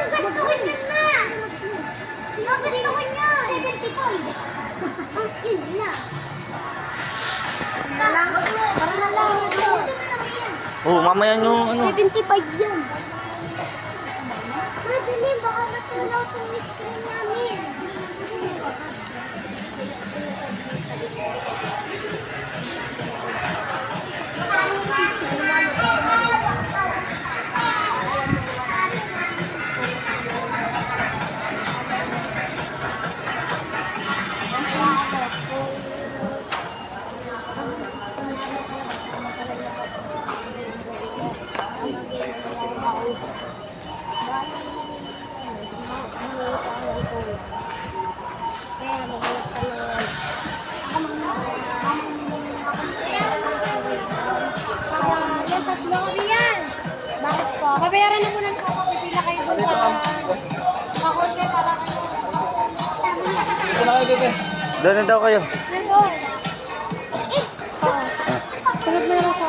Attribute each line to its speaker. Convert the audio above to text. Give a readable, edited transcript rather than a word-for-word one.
Speaker 1: Gustuhin niya na. Gustuhin niya. 75. Hindi na. Para na lang.
Speaker 2: Oh, mamaya nyo, ano.
Speaker 1: 75 yan. Madali, baka matulaw itong screen namin.
Speaker 3: Babayaran na muna po. Pipila kayo dun sa kakonte para ano.
Speaker 2: Doon na daw kayo.
Speaker 3: Sunod mo na lang sa